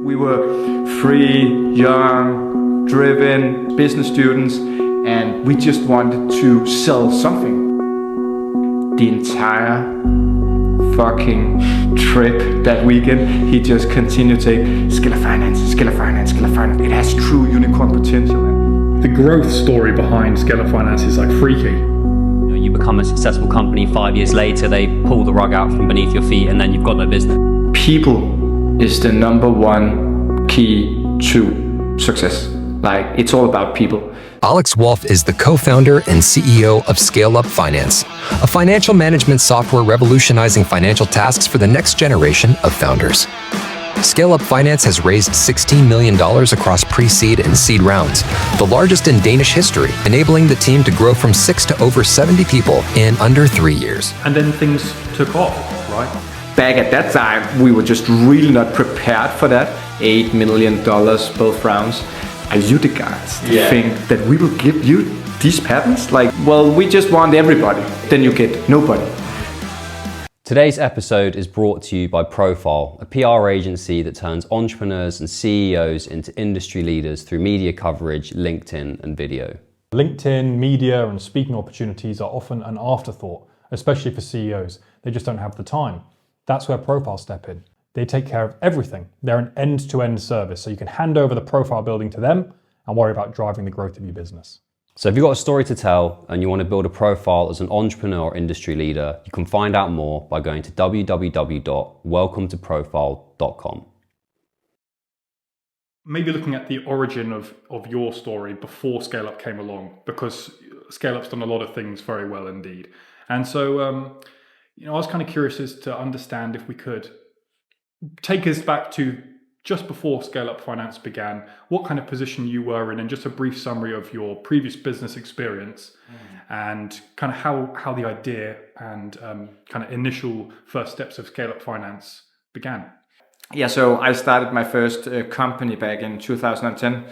We were free, young, driven business students, and we just wanted to sell something. The entire fucking trip that weekend, he just continued to say, ScaleUp Finance, ScaleUp Finance, ScaleUp Finance. It has true unicorn potential. The growth story behind ScaleUp Finance is like freaky. You become a successful company, 5 years later, they pull the rug out from beneath your feet, and then you've got no business. People is the number one key to success. Like, it's all about people. Alex Wulff is the co-founder and CEO of ScaleUp Finance, a financial management software revolutionizing financial tasks for the next generation of founders. ScaleUp Finance has raised $16 million across pre-seed and seed rounds, the largest in Danish history, enabling the team to grow from 6 to over 70 people in under 3 years. And then things took off, right? Back at that time, we were just really not prepared for that. $8 million both rounds. Are you the guys to think that we will give you these patents? Like, well, we just want everybody. Then you get nobody. Today's episode is brought to you by Profile, a PR agency that turns entrepreneurs and CEOs into industry leaders through media coverage, LinkedIn, and video. LinkedIn, media, and speaking opportunities are often an afterthought, especially for CEOs. They just don't have the time. That's where Profile step in. They take care of everything. They're an end-to-end service, so you can hand over the profile building to them and worry about driving the growth of your business. So if you've got a story to tell and you want to build a profile as an entrepreneur or industry leader, you can find out more by going to www.welcometoprofile.com. Maybe looking at the origin of your story before ScaleUp came along, because ScaleUp's done a lot of things very well indeed. And so, I was kind of curious as to understand if we could take us back to just before ScaleUp Finance began, what kind of position you were in, and just a brief summary of your previous business experience and kind of how the idea and kind of initial first steps of ScaleUp Finance began. Yeah, so I started my first company back in 2010.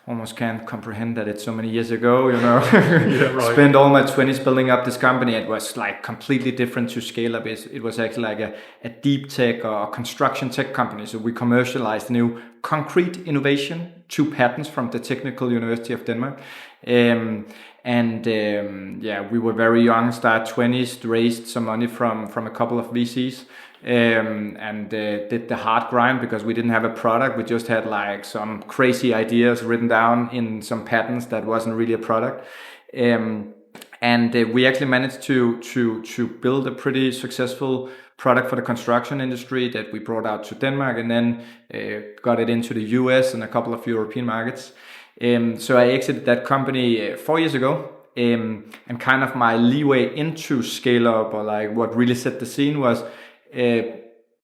Almost can't comprehend that it's so many years ago, Yeah, right. Spent all my 20s building up this company. It was like completely different to ScaleUp. It was actually like a deep tech or construction tech company. So we commercialized new concrete innovation, 2 patents from the Technical University of Denmark. We were very young, start 20s, raised some money from a couple of VCs. Did the hard grind because we didn't have a product. We just had like some crazy ideas written down in some patents that wasn't really a product. We actually managed to build a pretty successful product for the construction industry that we brought out to Denmark, and then got it into the US and a couple of European markets. So I exited that company 4 years ago. And kind of my leeway into ScaleUp, or like what really set the scene, was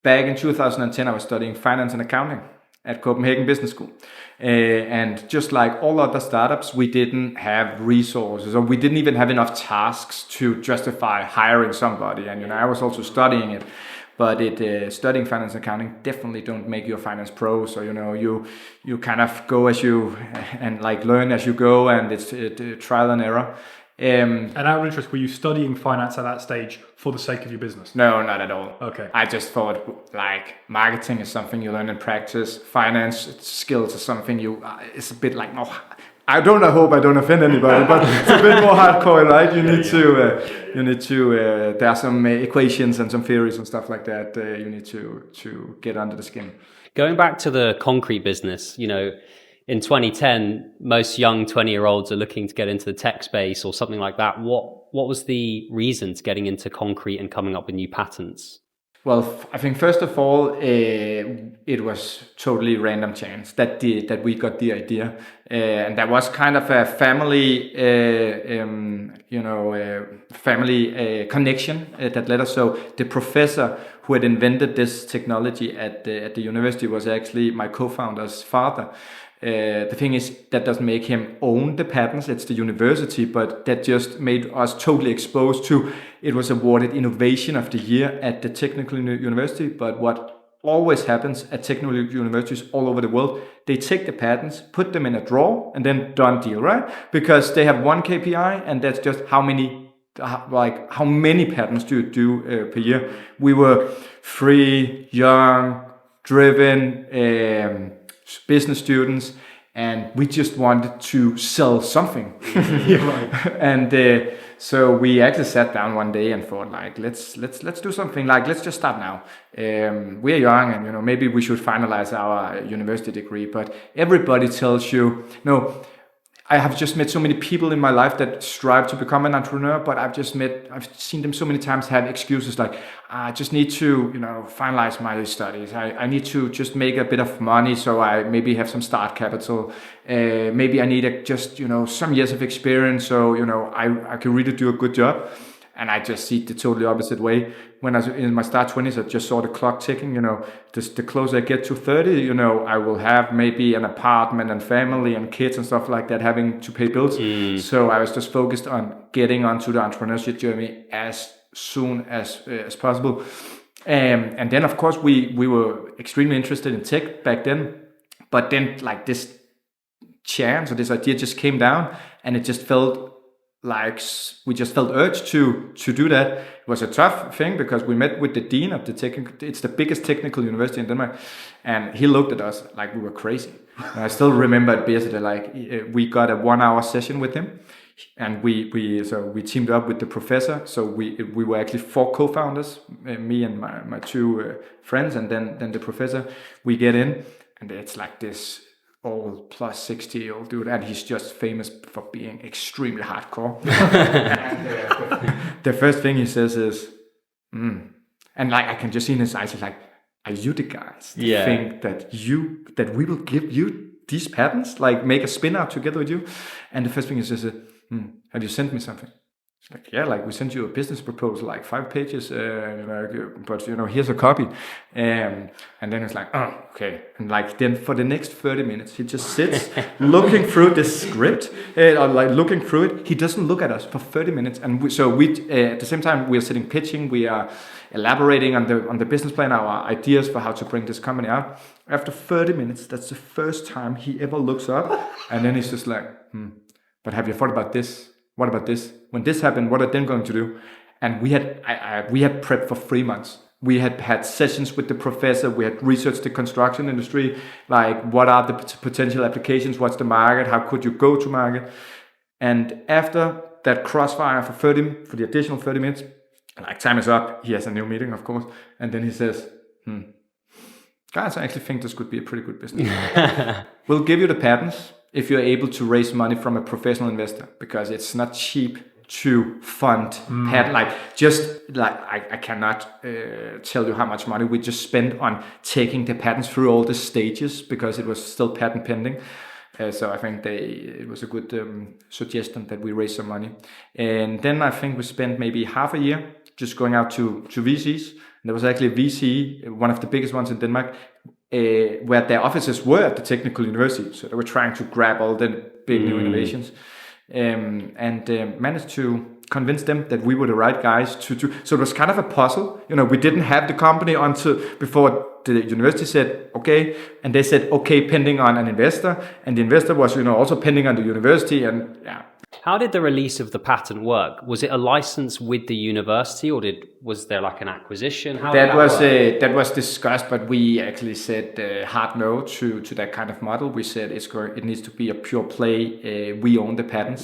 back in 2010, I was studying finance and accounting at Copenhagen Business School. And just like all other startups, we didn't have resources, or we didn't even have enough tasks to justify hiring somebody. And, I was also studying it, but studying finance and accounting definitely don't make you a finance pro. So, you kind of go as you, and like learn as you go, and it's trial and error. And out of interest, were you studying finance at that stage for the sake of your business? No, not at all. Okay. I just thought like marketing is something you learn in practice. Finance skills is something it's a bit like, I hope I don't offend anybody, but it's a bit more hardcore, right? You need to, there are some equations and some theories and stuff like that. You need to get under the skin. Going back to the concrete business, in 2010, most young 20-year-olds are looking to get into the tech space or something like that. What was the reason to getting into concrete and coming up with new patents? Well, I think first of all, it was totally random chance that we got the idea, and that was kind of a family connection that led us. So the professor who had invented this technology at the university was actually my co-founder's father. The thing is, that doesn't make him own the patents, it's the university, but that just made us totally exposed to, it was awarded Innovation of the Year at the Technical University. But what always happens at technical universities all over the world, they take the patents, put them in a drawer, and then done deal, right? Because they have one KPI, and that's just how many patents do you do per year. We were free, young, driven, business students, and we just wanted to sell something. And so we actually sat down one day and thought, like, let's do something. Like, let's just start now. We're young, and maybe we should finalize our university degree. But everybody tells you, no. I have just met so many people in my life that strive to become an entrepreneur, but I've seen them so many times have excuses like, I just need to, finalize my studies. I need to just make a bit of money so I maybe have some start capital. Maybe I need just, some years of experience so, I can really do a good job. And I just see it the totally opposite way. When I was in my start 20s, I just saw the clock ticking, the closer I get to 30, I will have maybe an apartment and family and kids and stuff like that, having to pay bills. So I was just focused on getting onto the entrepreneurship journey as soon as possible. And then, of course, we were extremely interested in tech back then. But then, like, this chance or this idea just came down, and it just felt like we just felt urged to do that. It was a tough thing because we met with the dean of it's the biggest technical university in Denmark, and he looked at us like we were crazy. And I still remember at Beasley, like we got a 1-hour session with him, and we teamed up with the professor. So we were actually 4 co-founders, me and my 2 friends, and then the professor. We get in, and it's like this old plus 60-year-old dude, and he's just famous for being extremely hardcore. And the first thing he says is, and like I can just see in his eyes, he's like, "Are you the guys that think that we will give you these patents, like make a Spinout together with you?" And the first thing he says is, "Have you sent me something?" It's like, "Yeah, like we sent you a business proposal, like 5 pages, but here's a copy." And then it's like, "Oh, okay." And like then for the next 30 minutes, he just sits looking through the script, or like looking through it. He doesn't look at us for 30 minutes, and we at the same time we are sitting pitching, we are elaborating on the business plan, our ideas for how to bring this company out. After 30 minutes, that's the first time he ever looks up, and then he's just like, "But have you thought about this? What about this? When this happened, what are they going to do?" And we had prepped for 3 months. We had sessions with the professor. We had researched the construction industry, like what are the potential applications, what's the market, how could you go to market. And after that crossfire for the additional 30 minutes, like time is up. He has a new meeting, of course, and then he says, "Guys, I actually think this could be a pretty good business. We'll give you the patents if you're able to raise money from a professional investor, because it's not cheap to fund patent. Like just like I cannot tell you how much money we just spent on taking the patents through all the stages because it was still patent pending. So I think it was a good suggestion that we raise some money. And then I think we spent maybe half a year just going out to VCs. And there was actually a VC, one of the biggest ones in Denmark, where their offices were at the technical university. So they were trying to grab all the big new innovations. And managed to convince them that we were the right guys to do. So it was kind of a puzzle. We didn't have the company before the university said okay, and they said okay pending on an investor, and the investor was also pending on the university, and yeah. How did the release of the patent work? Was it a license with the university, or was there like an acquisition? How that was discussed, but we actually said hard no to that kind of model. We said it needs to be a pure play. We own the patents.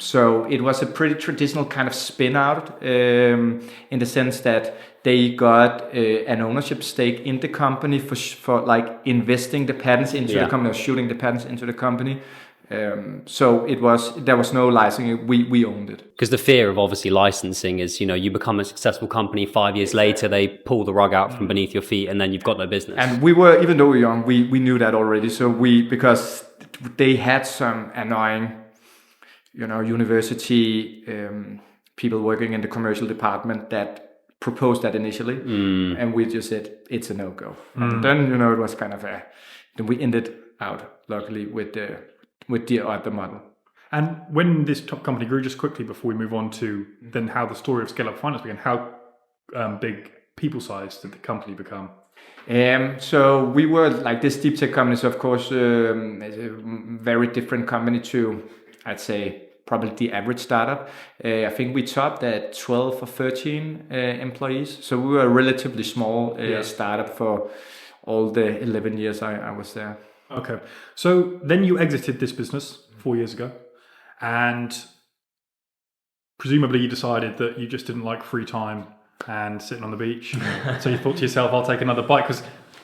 So it was a pretty traditional kind of spin out in the sense that they got an ownership stake in the company for like investing the patents into the company, or shooting the patents into the company. So there was no licensing. We owned it. Because the fear of obviously licensing is, you become a successful company, 5 years later, they pull the rug out from beneath your feet, and then you've got no business. And even though we were young, we knew that already. So because they had some annoying, university people working in the commercial department that proposed that initially, and we just said it's a no-go. And then it was kind of then we ended out luckily with the other model. And when this top company grew, just quickly before we move on to then how the story of ScaleUp Finance began, how big people size did the company become? So we were like this deep tech company, so of course a very different company to, I'd say, probably the average startup. I think we topped at 12 or 13 employees. So we were a relatively small startup for all the 11 years I was there. Okay. So then you exited this business 4 years ago, and presumably you decided that you just didn't like free time and sitting on the beach. So you thought to yourself, I'll take another bite, because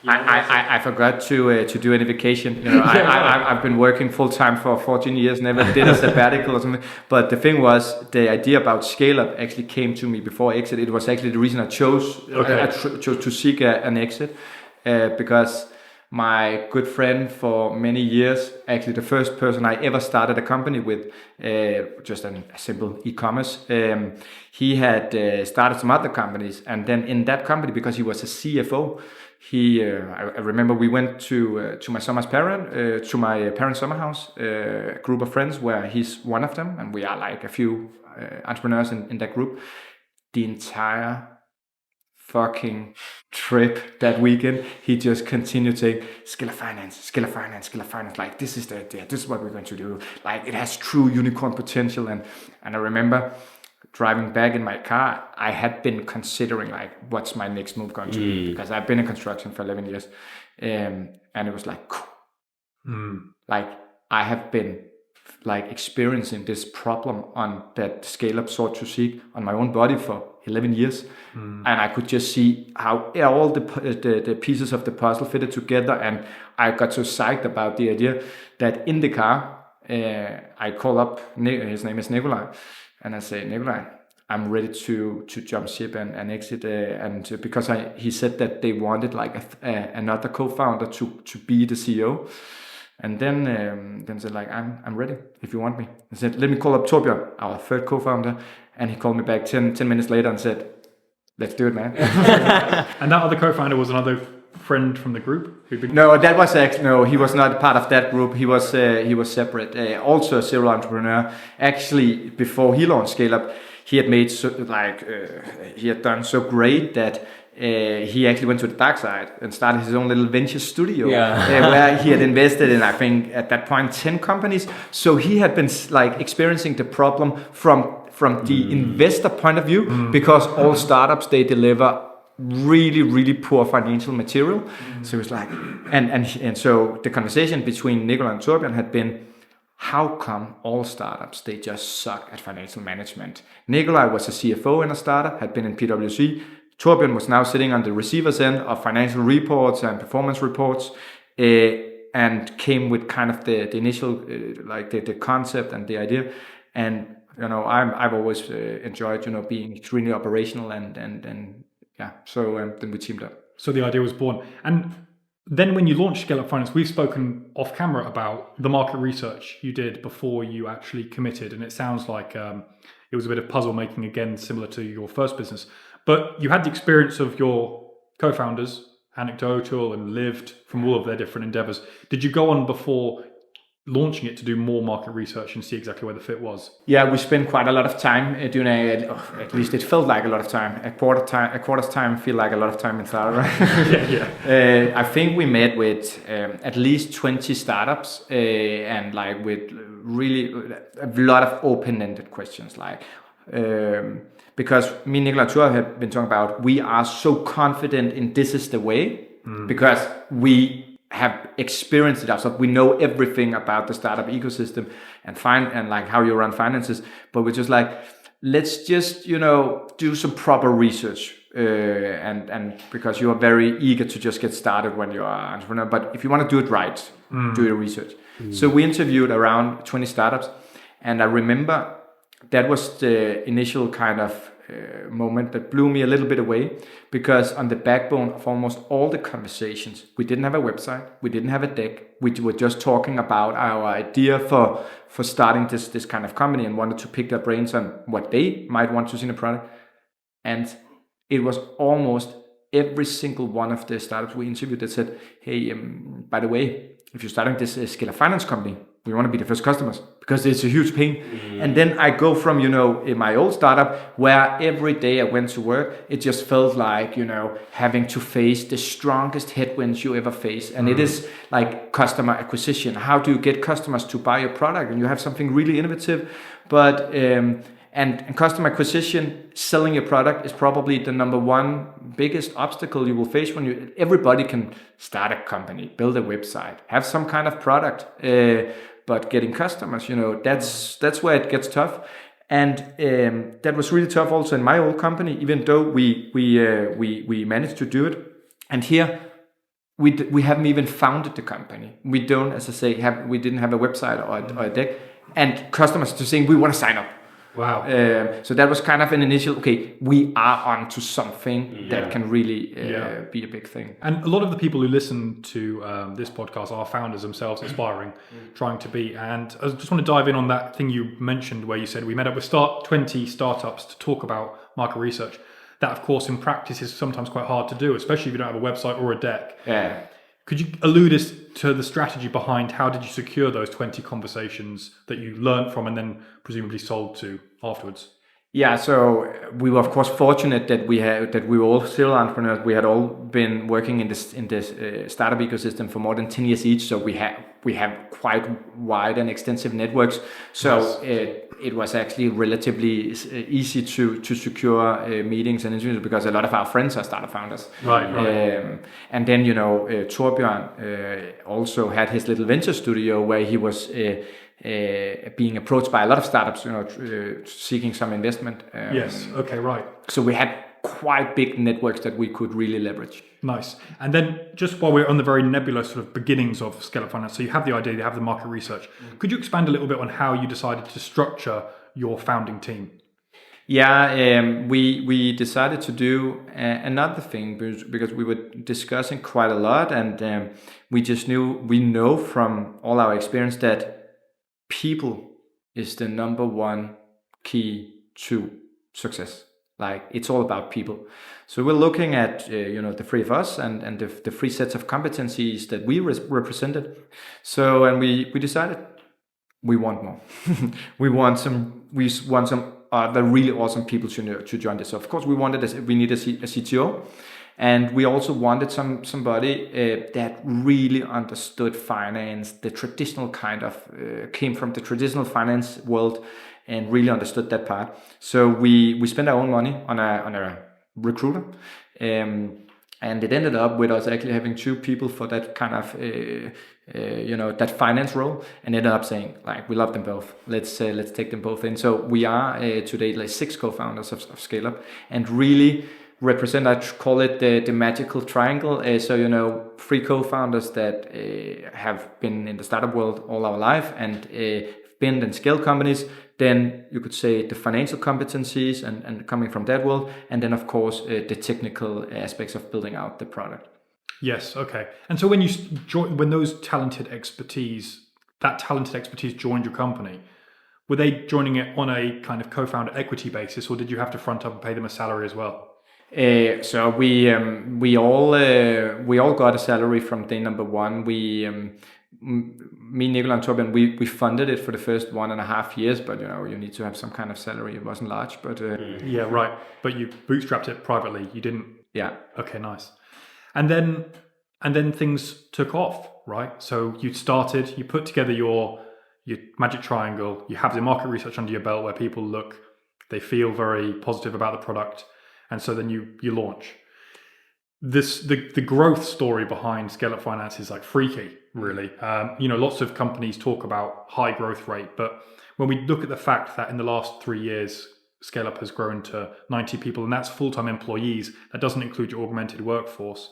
I forgot to do any vacation. You know, I've been working full time for 14 years, never did a sabbatical or something. But the thing was, the idea about ScaleUp actually came to me before exit. It was actually the reason I chose to seek an exit, because my good friend for many years, actually the first person I ever started a company with, just a simple e-commerce. He had started some other companies, and then in that company, because he was a CFO, I remember we went to my parents' summer house, a group of friends where he's one of them, and we are like a few entrepreneurs in that group. The entire fucking trip that weekend, he just continued saying, "ScaleUp Finance, ScaleUp Finance, ScaleUp Finance. Like, this is the idea. This is what we're going to do. Like, it has true unicorn potential." And I remember driving back in my car, I had been considering like, what's my next move going to be? Because I've been in construction for 11 years. And it was like, like I have been like experiencing this problem on that ScaleUp sought to seek on my own body for 11 years. And I could just see how all the pieces of the puzzle fitted together. And I got so psyched about the idea that in the car, I call up, his name is Nikolai, and I say, "Nikolai, I'm ready to jump ship and exit." And because he said that they wanted like another co-founder to be the CEO. And then said like, I'm ready if you want me. I said, "Let me call up Torbjørn, our third co-founder." And he called me back 10 minutes later and said, "Let's do it, man." And that other co-founder was another friend from the group? No, that was actually, no, he was not part of that group. He was separate. Also a serial entrepreneur. Actually, before he launched ScaleUp, he had made he had done so great that he actually went to the dark side and started his own little venture studio, where he had invested in, I think at that point, 10 companies. So he had been like experiencing the problem from the investor point of view, because all startups, they deliver really, really poor financial material. So it was like, and so the conversation between Nikolai and Torbjørn had been, how come all startups, they just suck at financial management? Nikolai was a CFO in a startup, had been in PwC. Torbjørn was now sitting on the receiver's end of financial reports and performance reports, and came with kind of the initial, like the concept and the idea. And, you know, I've always enjoyed, you know, being extremely operational and yeah. So then we teamed up. So the idea was born. And then when you launched ScaleUp Finance, we've spoken off camera about the market research you did before you actually committed. And it sounds like it was a bit of puzzle making, again, similar to your first business. But you had the experience of your co-founders, anecdotal and lived from all of their different endeavors. Did you go on before launching it to do more market research and see exactly where the fit was? Yeah, we spent quite a lot of time doing at least it felt like a lot of time. A quarter's time feel like a lot of time in startup, right? Yeah. I think we met with at least 20 startups and like with really a lot of open-ended questions, like because me and Nikolai Thur have been talking about, we are so confident in this is the way, because we have experienced it ourselves. We know everything about the startup ecosystem and like how you run finances, but we're just like, let's just, you know, do some proper research. And because you are very eager to just get started when you are an entrepreneur, but if you want to do it right, do your research. So we interviewed around 20 startups, and I remember that was the initial kind of moment that blew me a little bit away, because on the backbone of almost all the conversations, we didn't have a website, we didn't have a deck, we were just talking about our idea for starting this kind of company, and wanted to pick their brains on what they might want to see in a product. And it was almost every single one of the startups we interviewed that said, "Hey, by the way, if you're starting this ScaleUp Finance company, we want to be the first customers, because it's a huge pain." And then I go from, you know, in my old startup, where every day I went to work, it just felt like, you know, having to face the strongest headwinds you ever face. And it is like customer acquisition. How do you get customers to buy your product? And you have something really innovative, but And customer acquisition, selling your product is probably the number one biggest obstacle you will face when everybody can start a company, build a website, have some kind of product, but getting customers, that's where it gets tough. And that was really tough also in my old company, even though we managed to do it. And here we haven't even founded the company. We don't, as I say, we didn't have a website or a deck, and customers just saying we want to sign up. Wow. So that was kind of an initial, okay, we are onto something that can really be a big thing. And a lot of the people who listen to this podcast are founders themselves, aspiring, trying to be. And I just want to dive in on that thing you mentioned where you said we met up with 20 startups to talk about market research. That, of course, in practice is sometimes quite hard to do, especially if you don't have a website or a deck. Yeah. Could you allude us to the strategy behind how did you secure those 20 conversations that you learned from and then presumably sold to afterwards? Yeah, so we were of course fortunate that we were all serial entrepreneurs. We had all been working in this startup ecosystem for more than 10 years each. So we have quite wide and extensive networks. So it was actually relatively easy to secure meetings and interviews because a lot of our friends are startup founders. Right. And then Torbjørn also had his little venture studio where he was being approached by a lot of startups, seeking some investment. Yes. Okay. Right. So we had quite big networks that we could really leverage. Nice. And then just while we're on the very nebulous sort of beginnings of ScaleUp Finance, so you have the idea, you have the market research. Could you expand a little bit on how you decided to structure your founding team? Yeah, we decided to do another thing because we were discussing quite a lot, and we know from all our experience that people is the number one key to success. Like, it's all about people. So we're looking at the three of us and the three sets of competencies that we represented. So, and we decided we want more. we want some other really awesome people to join this. So of course we need a CTO. And we also wanted somebody that really understood finance, the traditional kind of, came from the traditional finance world and really understood that part. So we spent our own money on a recruiter. And it ended up with us actually having two people for that kind of, that finance role, and ended up saying, like, we love them both. Let's take them both in. So we are today like 6 co-founders of ScaleUp, and really represent, I call it the magical triangle. So 3 co-founders that have been in the startup world all our life and been and scaled companies. Then you could say the financial competencies and coming from that world, and then of course the technical aspects of building out the product. Yes. Okay. And so when you when that talented expertise joined your company, were they joining it on a kind of co-founder equity basis, or did you have to front up and pay them a salary as well? So we all got a salary from day number one. Me, Nicola, and Torbjørn, we funded it for the first 1.5 years, but you need to have some kind of salary. It wasn't large, but yeah, right. But you bootstrapped it privately. You didn't. Yeah. Okay, nice. And then things took off, right? So you put together your magic triangle. You have the market research under your belt where people they feel very positive about the product. And so then you launch. The growth story behind ScaleUp Finance is like freaky, really. Lots of companies talk about high growth rate, but when we look at the fact that in the last 3 years, ScaleUp has grown to 90 people, and that's full-time employees, that doesn't include your augmented workforce,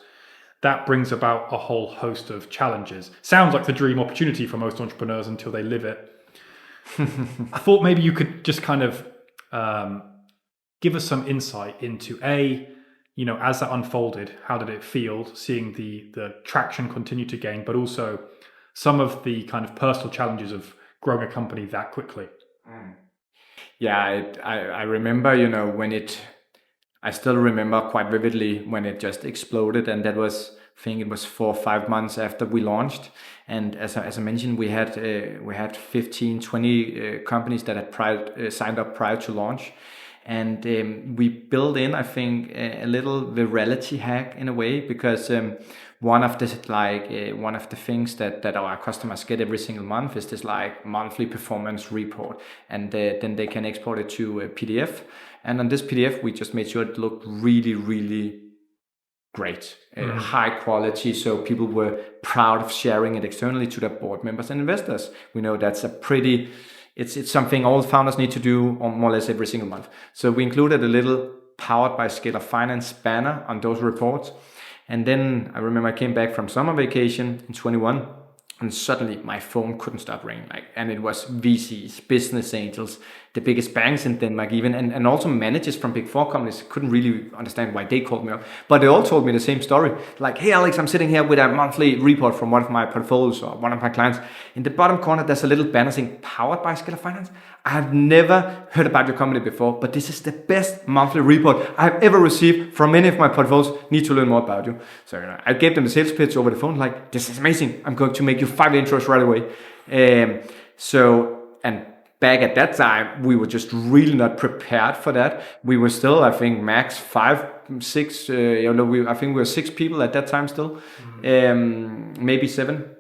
that brings about a whole host of challenges. Sounds like the dream opportunity for most entrepreneurs until they live it. I thought maybe you could just kind of give us some insight into as that unfolded, how did it feel seeing the traction continue to gain, but also some of the kind of personal challenges of growing a company that quickly? Yeah, I remember, I still remember quite vividly when it just exploded, and that was, I think it was 4 or 5 months after we launched. And as I mentioned, we had 15, 20 companies that had signed up prior to launch. And we built in, I think, a little virality hack in a way, because one of the things that our customers get every single month is this like monthly performance report, and then they can export it to a PDF. And on this PDF, we just made sure it looked really, really great, high quality, so people were proud of sharing it externally to their board members and investors. We know that's it's something all founders need to do more or less every single month. So we included a little powered by ScaleUp Finance banner on those reports. And then I remember I came back from summer vacation in 21, and suddenly my phone couldn't stop ringing. And it was VCs, business angels, the biggest banks in Denmark even, and also managers from big four companies. Couldn't really understand why they called me up, but they all told me the same story. Like, hey Alex, I'm sitting here with a monthly report from one of my portfolios or one of my clients. In the bottom corner, there's a little banner saying powered by ScaleUp Finance. I have never heard about your company before, but this is the best monthly report I've ever received from any of my portfolios. Need to learn more about you. So I gave them the sales pitch over the phone, like, this is amazing. I'm going to make you 5 intros right away. And back at that time, we were just really not prepared for that. We were still, I think, max 5, 6. I think we were 6 people at that time still, maybe 7.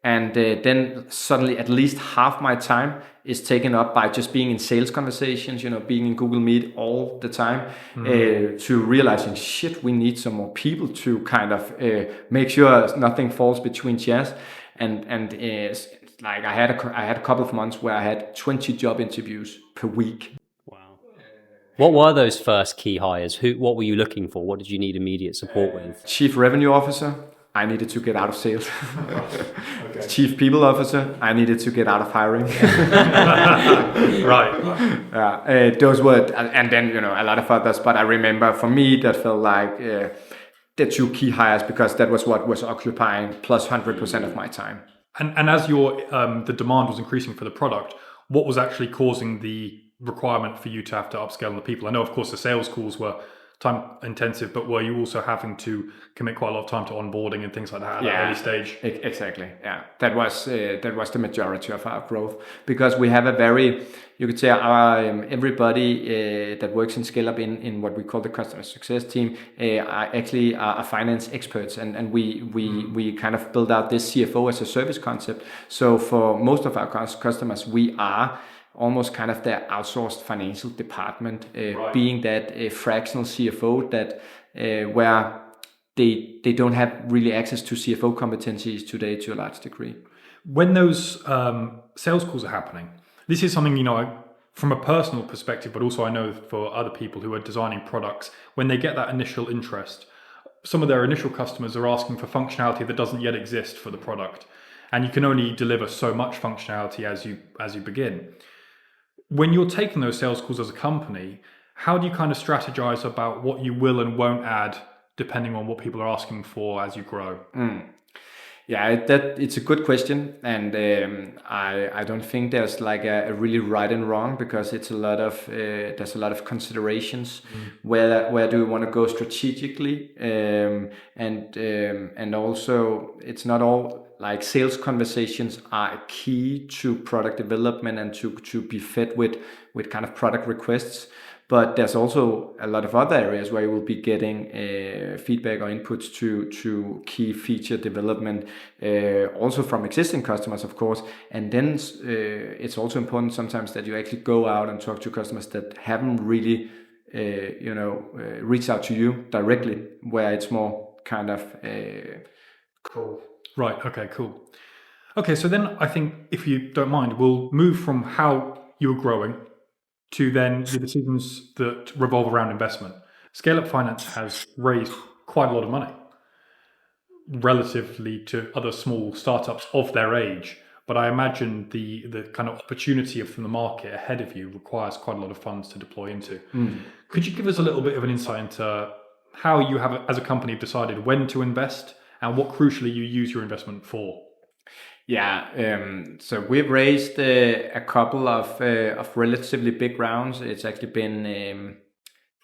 And then suddenly, at least half my time is taken up by just being in sales conversations. Being in Google Meet all the time, to realizing, shit, we need some more people to kind of make sure nothing falls between chairs. And like I had a couple of months where I had 20 job interviews per week. Wow. What were those first key hires? What were you looking for? What did you need immediate support with? Chief Revenue Officer, I needed to get out of sales. Okay. Chief People Officer, I needed to get out of hiring. Right. Those were, and then a lot of others. But I remember for me that felt like the 2 key hires, because that was what was occupying plus 100% of my time. And as the demand was increasing for the product, what was actually causing the requirement for you to have to upscale on the people? I know, of course, the sales calls were time intensive, but were you also having to commit quite a lot of time to onboarding and things like that at that early stage? Exactly. Yeah, that was the majority of our growth, because we have a very, you could say, everybody that works in ScaleUp in what we call the customer success team are finance experts, and we kind of build out this CFO as a service concept. So for most of our customers, we are almost kind of their outsourced financial department, being that fractional CFO that where they don't have really access to CFO competencies today to a large degree. When those sales calls are happening, this is something, from a personal perspective, but also I know for other people who are designing products, when they get that initial interest, some of their initial customers are asking for functionality that doesn't yet exist for the product. And you can only deliver so much functionality as you begin. When you're taking those sales calls as a company, how do you kind of strategize about what you will and won't add depending on what people are asking for as you grow? Yeah, it's a good question, and I don't think there's like a really right and wrong, because it's there's a lot of considerations. Where do we want to go strategically, and also it's not all like sales conversations are key to product development and to be fed with kind of product requests. But there's also a lot of other areas where you will be getting feedback or inputs to key feature development, also from existing customers, of course. And then it's also important sometimes that you actually go out and talk to customers that haven't really, reached out to you directly, where it's more kind of cool. Right. Okay, cool. Okay, so then I think, if you don't mind, we'll move from how you were growing to then the decisions that revolve around investment. ScaleUp Finance has raised quite a lot of money relatively to other small startups of their age. But I imagine the kind of opportunity from the market ahead of you requires quite a lot of funds to deploy into. Could you give us a little bit of an insight into how you have, as a company, decided when to invest and what crucially you use your investment for? Yeah, so we've raised a couple of relatively big rounds. It's actually been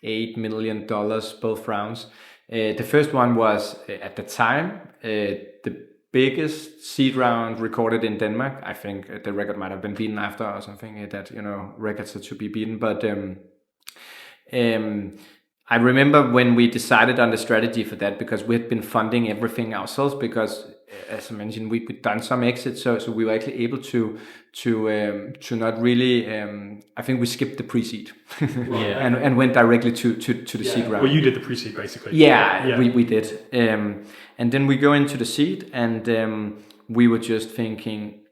$8 million both rounds. The first one was at the time the biggest seed round recorded in Denmark. I think the record might have been beaten after or something. That records are to be beaten, but I remember when we decided on the strategy for that, because we had been funding everything ourselves, because as I mentioned, we'd done some exits, so we were actually able to not really. I think we skipped the pre-seed and went directly to the seed round. Well, you did the pre-seed basically. Yeah. We did, and then we go into the seed, and we were just thinking,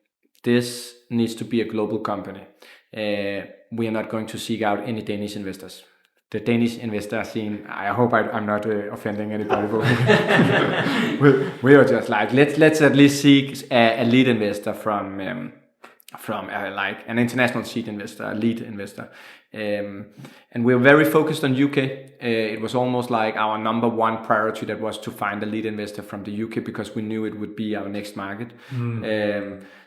this needs to be a global company. We are not going to seek out any Danish investors. The Danish investor scene, I hope I'm not offending anybody, but we were just like, let's at least seek a lead investor from like an international seed investor, a lead investor. And we were very focused on UK. It was almost like our number one priority, that was to find a lead investor from the UK, because we knew it would be our next market.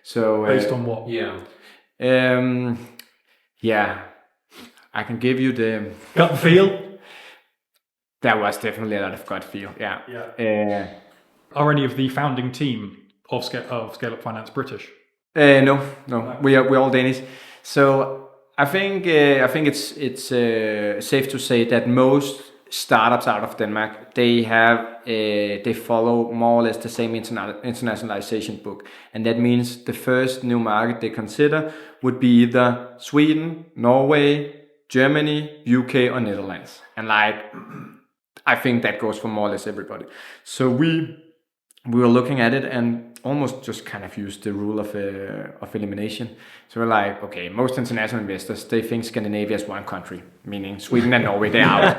So based on what? I can give you the Gut feel? There was definitely a lot of gut feel. Are any of the founding team of ScaleUp Finance British? No. We're all Danish. So I think it's safe to say that most startups out of Denmark, they follow more or less the same internationalization book, and that means the first new market they consider would be either Sweden, Norway, Germany, UK, or Netherlands. And like, I think that goes for more or less everybody. So we were looking at it and almost just kind of used the rule of elimination. So we're like, okay, most international investors, they think Scandinavia is one country, meaning Sweden and Norway, they're out.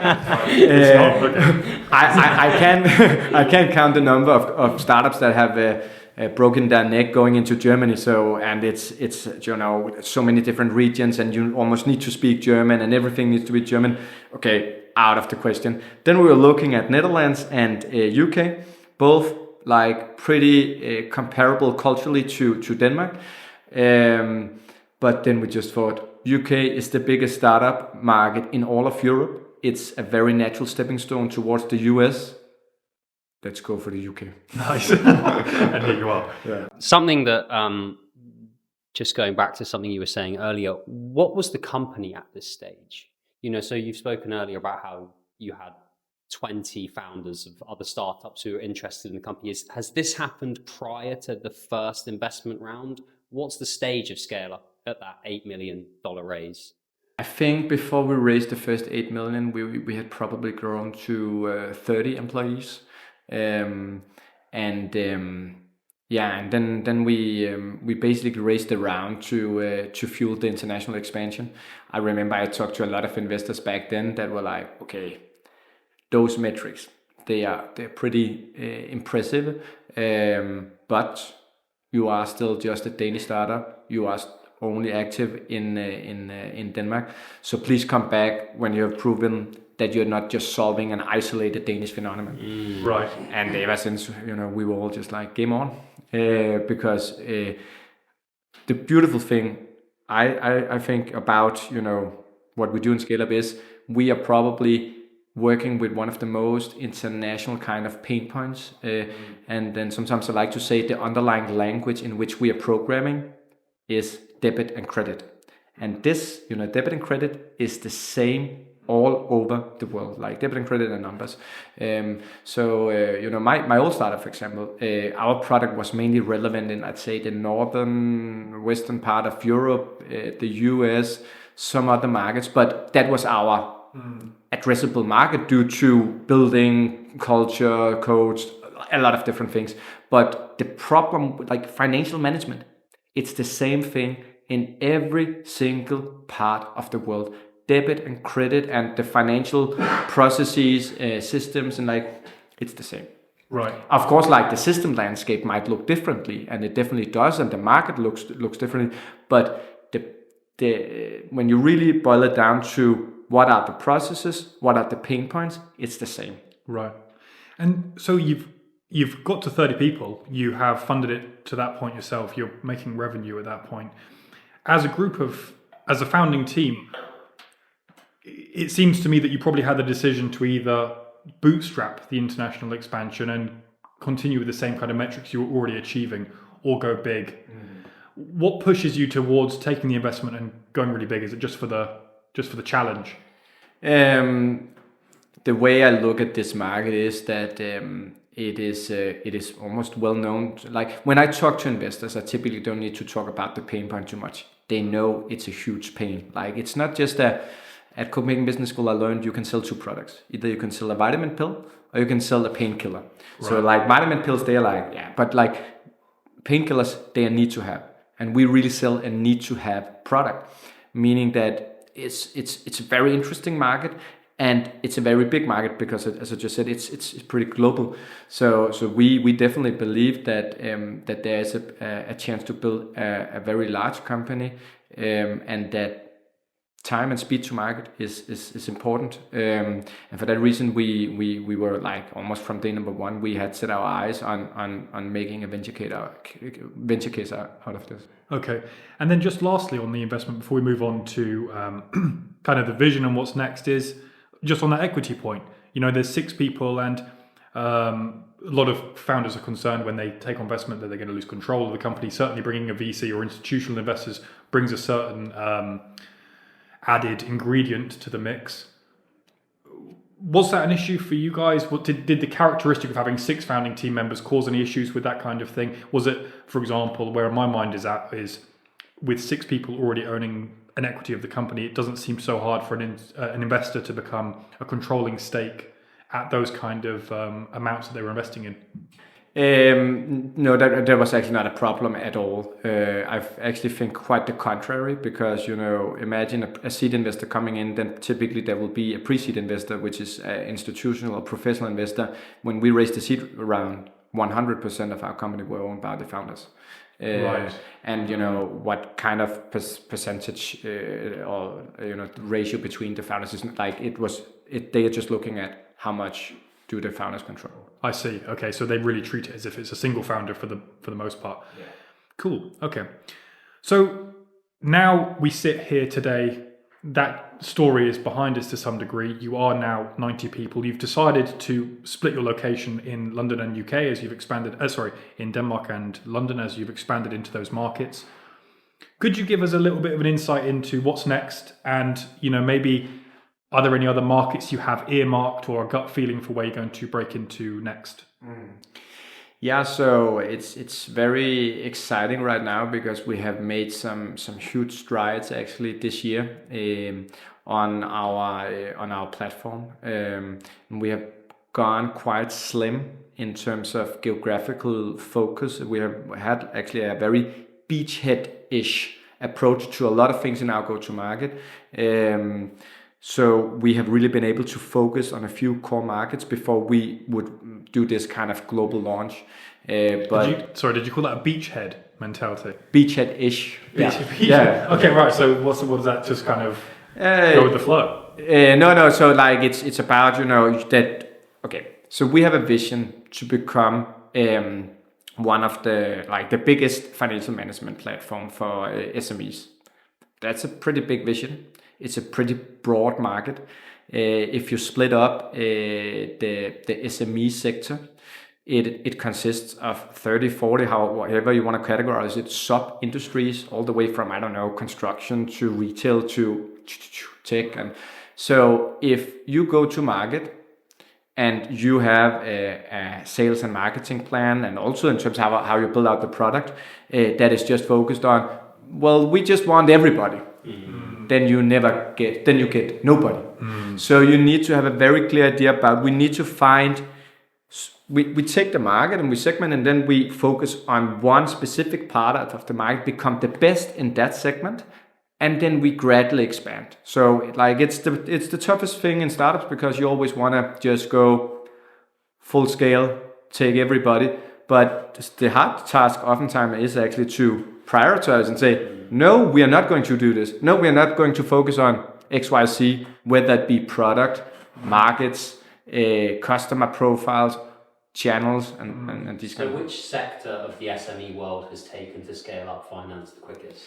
I can't count the number of startups that have broken their neck going into Germany. So, and it's so many different regions, and you almost need to speak German, and everything needs to be German. Okay, out of the question. Then we were looking at Netherlands and UK, both like pretty comparable culturally to Denmark. But then we just thought, UK is the biggest startup market in all of Europe. It's a very natural stepping stone towards the US. Let's go for the UK. Nice. And here you are. Yeah. Something that, just going back to something you were saying earlier, what was the company at this stage? So you've spoken earlier about how you had 20 founders of other startups who are interested in the company. Has this happened prior to the first investment round? What's the stage of ScaleUp at that $8 million raise? I think before we raised the first 8 million, we had probably grown to 30 employees. And then we basically raised the round to fuel the international expansion. I remember I talked to a lot of investors back then that were like, okay, those metrics, they're pretty impressive, but you are still just a Danish startup. You are only active in Denmark. So please come back when you have proven that you're not just solving an isolated Danish phenomenon. Right. And ever since, we were all just like, game on. Because the beautiful thing I think about, what we do in ScaleUp is we are probably working with one of the most international kind of pain points. And then sometimes I like to say the underlying language in which we are programming is debit and credit. And this, debit and credit is the same all over the world, like debit and credit and numbers. My old startup, for example, our product was mainly relevant in, I'd say, the northern, western part of Europe, the US, some other markets, but that was our addressable market due to building, culture, codes, a lot of different things. But the problem, like financial management, it's the same thing in every single part of the world. Debit and credit and the financial processes, systems, and it's the same. Right. Of course, the system landscape might look differently, and it definitely does, and the market looks differently. But when you really boil it down to what are the processes, what are the pain points, it's the same. Right. And so you've got to 30 people. You have funded it to that point yourself. You're making revenue at that point. As a founding team, it seems to me that you probably had the decision to either bootstrap the international expansion and continue with the same kind of metrics you were already achieving, or go big. What pushes you towards taking the investment and going really big? Is it just for the challenge? the way I look at this market is that it is almost well known. Like when I talk to investors, I typically don't need to talk about the pain point too much. They know it's a huge pain. Like it's not just at Copenhagen Business School I learned you can sell two products. Either you can sell a vitamin pill or you can sell a painkiller. Right. So like vitamin pills, they're like, yeah, but like painkillers, they are need to have. And we really sell a need to have product, meaning that it's a very interesting market. And it's a very big market because, as I just said, it's pretty global. So we definitely believe that that there is a chance to build a very large company, and that time and speed to market is important. And for that reason, we were like almost from day number one, we had set our eyes on making a venture case out of this. Okay, and then just lastly on the investment, before we move on to kind of the vision and what's next is. Just on that equity point, there's 6 people and a lot of founders are concerned when they take on investment that they're going to lose control of the company. Certainly bringing a VC or institutional investors brings a certain added ingredient to the mix. Was that an issue for you guys? What did the characteristic of having 6 founding team members cause any issues with that kind of thing? Was it, for example, where my mind is at is with 6 people already owning an equity of the company, it doesn't seem so hard for an investor to become a controlling stake at those kind of amounts that they were investing in? No, that was actually not a problem at all. I actually think quite the contrary, because imagine a seed investor coming in, then typically there will be a pre-seed investor, which is an institutional or professional investor. When we raised the seed round, 100% of our company were owned by the founders. Right. And what kind of percentage or ratio between the founders is like they are just looking at how much do the founders control. I see. Okay, so they really treat it as if it's a single founder for the most part. Yeah. Cool. Okay. So now we sit here today. That story is behind us to some degree. You are now 90 people. You've decided to split your location in London and UK as you've expanded, in Denmark and London as you've expanded into those markets. Could you give us a little bit of an insight into what's next? And, maybe are there any other markets you have earmarked or a gut feeling for where you're going to break into next? Yeah, so it's very exciting right now because we have made some huge strides actually this year on our platform. We have gone quite slim in terms of geographical focus. We have had actually a very beachhead-ish approach to a lot of things in our go-to-market. So we have really been able to focus on a few core markets before we would do this kind of global launch. Did you call that a beachhead mentality? Beachhead-ish. Yeah. Okay, right. So what does that just kind of go with the flow? No. So like it's about that. Okay. So we have a vision to become one of the biggest financial management platform for SMEs. That's a pretty big vision. It's a pretty broad market. If you split up the SME sector, it consists of 30, 40, however you want to categorize it, sub-industries, all the way from, construction to retail to tech. And so if you go to market and you have a sales and marketing plan, and also in terms of how you build out the product, that is just focused on, well, we just want everybody. Mm-hmm. Then you get nobody. Mm. So you need to have a very clear idea about, we need to find, we take the market and we segment, and then we focus on one specific part of the market, become the best in that segment, and then we gradually expand. So it's the toughest thing in startups, because you always want to just go full scale, take everybody. But the hard task oftentimes is actually to prioritize and say, no, we are not going to do this. No, we are not going to focus on XYZ, whether that be product, markets, customer profiles, channels, and these kinds. So which sector of the SME world has taken to ScaleUp Finance the quickest?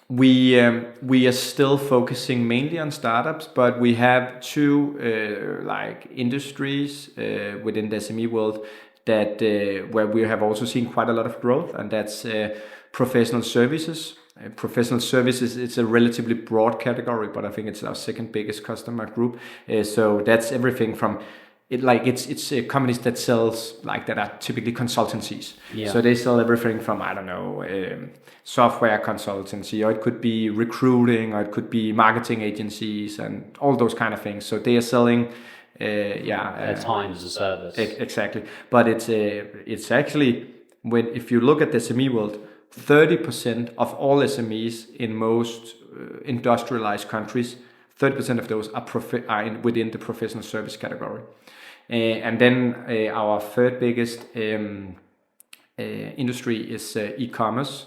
We are still focusing mainly on startups, but we have two industries within the SME world that where we have also seen quite a lot of growth, and that's professional services Professional services, it's a relatively broad category, but I think it's our second biggest customer group. So that's everything from it's companies that sells that are typically consultancies. Yeah. So they sell everything from software consultancy, or it could be recruiting, or it could be marketing agencies, and all those kind of things. So they are selling time as a service. Exactly. But it's actually, if you look at the SME world, 30% of all SMEs in most industrialized countries, 30% of those are within the professional service category. And then our third biggest industry is e-commerce.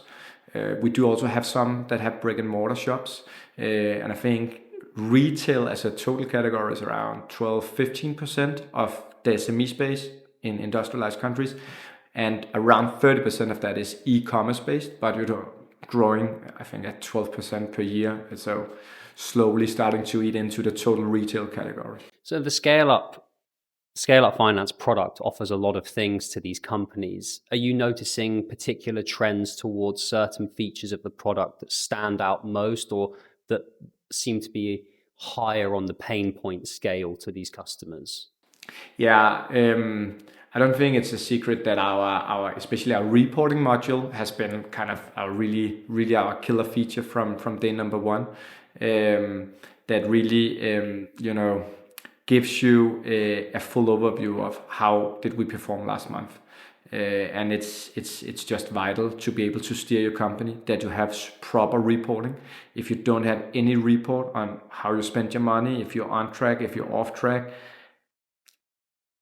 We do also have some that have brick and mortar shops. And I think retail as a total category is around 12-15% of the SME space in industrialized countries. And around 30% of that is e-commerce based, but growing, I think, at 12% per year. So slowly starting to eat into the total retail category. So the ScaleUp Finance product offers a lot of things to these companies. Are you noticing particular trends towards certain features of the product that stand out most, or that seem to be higher on the pain point scale to these customers? Yeah, I don't think it's a secret that our especially our reporting module has been kind of really our killer feature from day number one. That really gives you a full overview of how did we perform last month. And it's just vital to be able to steer your company, that you have proper reporting. If you don't have any report on how you spend your money, if you're on track, if you're off track,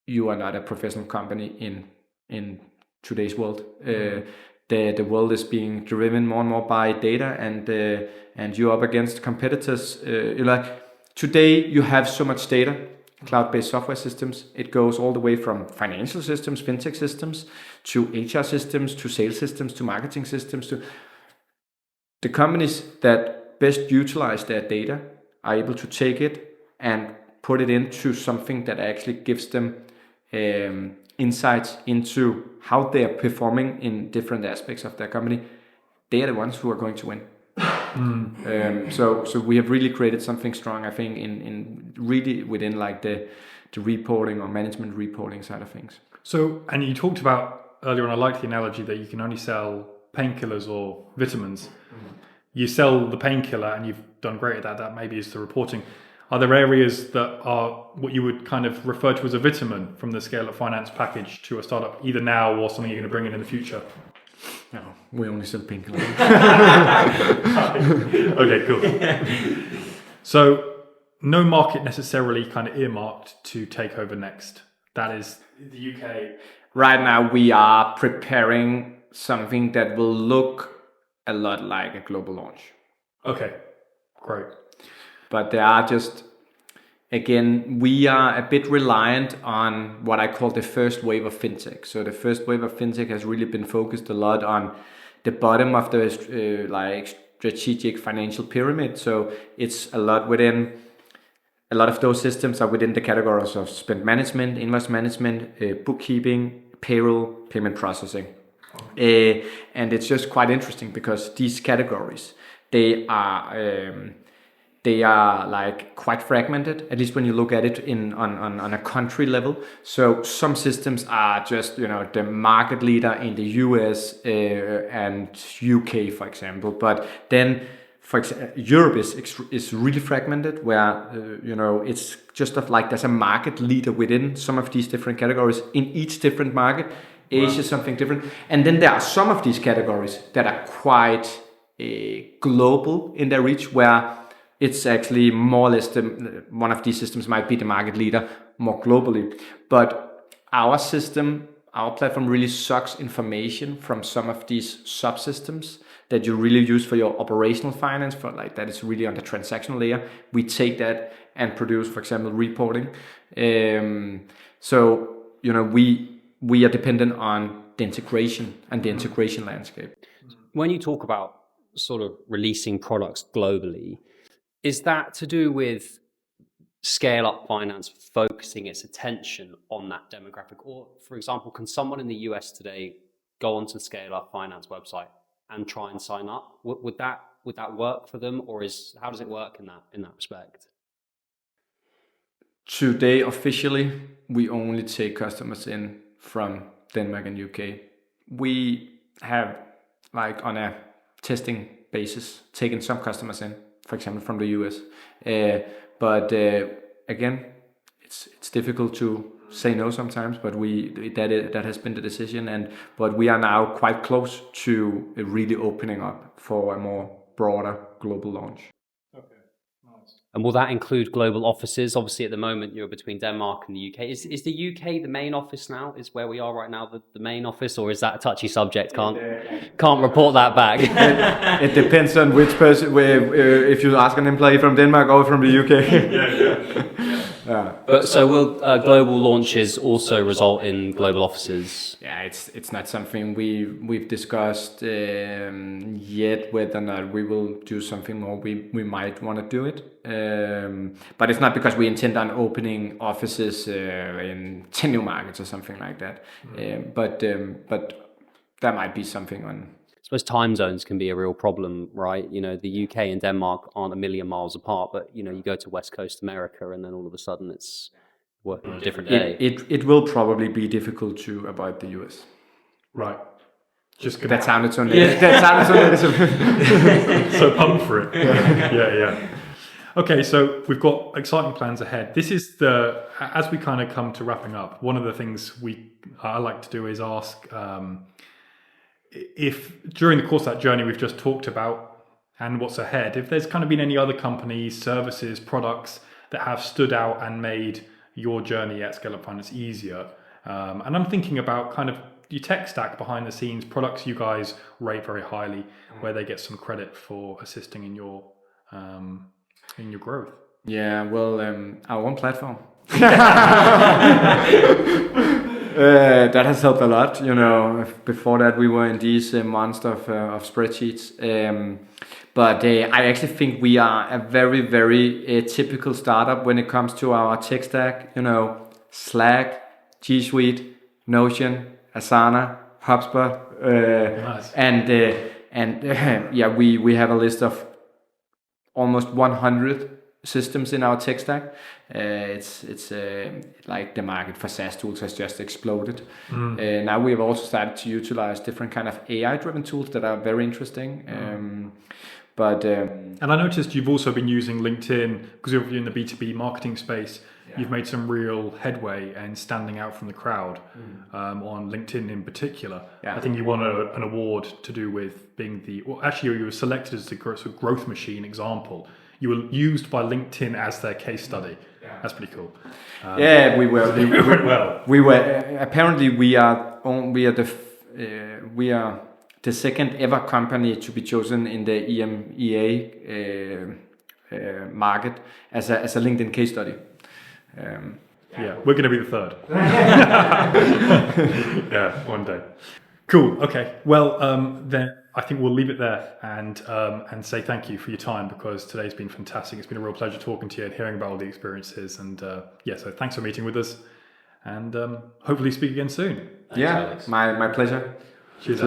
you are not a professional company in today's world. The world is being driven more and more by data, and you're up against competitors. Today you have so much data, cloud-based software systems. It goes all the way from financial systems, fintech systems, to HR systems, to sales systems, to marketing systems. To the companies that best utilize their data are able to take it and put it into something that actually gives them insights into how they are performing in different aspects of their company. They are the ones who are going to win. So we have really created something strong, I think, in really within the reporting or management reporting side of things. So, and you talked about earlier on, I like the analogy that you can only sell painkillers or vitamins. You sell the painkiller, and you've done great at that. That maybe is the reporting. Are there areas that are what you would kind of refer to as a vitamin from the ScaleUp Finance package to a startup, either now or something you're going to bring in the future? No, we only sell painkillers. Okay, cool. So no market necessarily kind of earmarked to take over next. That is the UK. Right now we are preparing something that will look a lot like a global launch. Okay, great. But there are we are a bit reliant on what I call the first wave of fintech. So the first wave of fintech has really been focused a lot on the bottom of the strategic financial pyramid. So it's a lot of those systems are within the categories of spend management, invoice management, bookkeeping, payroll, payment processing. And it's just quite interesting because these categories, they are quite fragmented, at least when you look at it on a country level. So some systems are just the market leader in the US and UK, for example. But then, for example, Europe is really fragmented, where it's just there's a market leader within some of these different categories in each different market. Asia is something different, and then there are some of these categories that are quite global in their reach, where it's actually more or less one of these systems might be the market leader more globally. But our platform really sucks information from some of these subsystems that you really use for your operational finance, that is really on the transactional layer. We take that and produce, for example, reporting. So we are dependent on the integration and the integration landscape. When you talk about sort of releasing products globally, is that to do with ScaleUp Finance focusing its attention on that demographic? Or, for example, can someone in the US today go onto the ScaleUp Finance website and try and sign up? Would that work for them, or how does it work in that respect? Today, officially, we only take customers in from Denmark and UK. We have, like on a testing basis, taken some customers in, for example, from the US. But again, it's difficult to say no sometimes, but that has been the decision, but we are now quite close to really opening up for a more broader global launch. And will that include global offices? Obviously, at the moment, you're between Denmark and the UK. Is the UK the main office now? Is where we are right now the main office, or is that a touchy subject? Can't report that back. It depends on which person. If you ask an employee from Denmark or from the UK. But so will global launches also result in global offices? Yeah, it's not something we've discussed yet whether or not we will do something more. We might want to do it, but it's not because we intend on opening offices in 10 new markets or something like that. But there might be something on. I suppose time zones can be a real problem, right? You know, the UK and Denmark aren't a million miles apart, but you know, you go to West Coast America and then all of a sudden it's working on a different day. It will probably be difficult to avoid the US. Right. That sounded so negative. That sounded so negative. So pumped for it. Yeah. Okay, so we've got exciting plans ahead. This is as we kind of come to wrapping up, one of the things I like to do is ask, if during the course of that journey we've just talked about and what's ahead, if there's kind of been any other companies, services, products that have stood out and made your journey at ScaleUp Finance easier. And I'm thinking about kind of your tech stack behind the scenes, products you guys rate very highly, where they get some credit for assisting in your growth. Yeah, well, our own platform. That has helped a lot. You know, before that we were in these monster of spreadsheets. But I actually think we are a very, very typical startup when it comes to our tech stack. You know, Slack, G Suite, Notion, Asana, HubSpot, Nice. and yeah, we have a list of almost 100 systems in our tech stack. It's like the market for SaaS tools has just exploded. Now we have also started to utilize different kind of AI-driven tools that are very interesting. And I noticed you've also been using LinkedIn because you're in the B2B marketing space. Yeah. You've made some real headway and standing out from the crowd on LinkedIn in particular. Yeah. I think you won an award to do with being you were selected as the growth machine example. You were used by LinkedIn as their case study. Yeah. That's pretty cool. Yeah, we were. It went well. We were. Apparently, we are the second ever company to be chosen in the EMEA market as a LinkedIn case study. Yeah, we're going to be the third. Yeah, one day. Cool. Okay. Well, then I think we'll leave it there and say thank you for your time, because today's been fantastic. It's been a real pleasure talking to you and hearing about all the experiences. And so thanks for meeting with us, and hopefully speak again soon. Thanks, Alex. My pleasure. Cheers.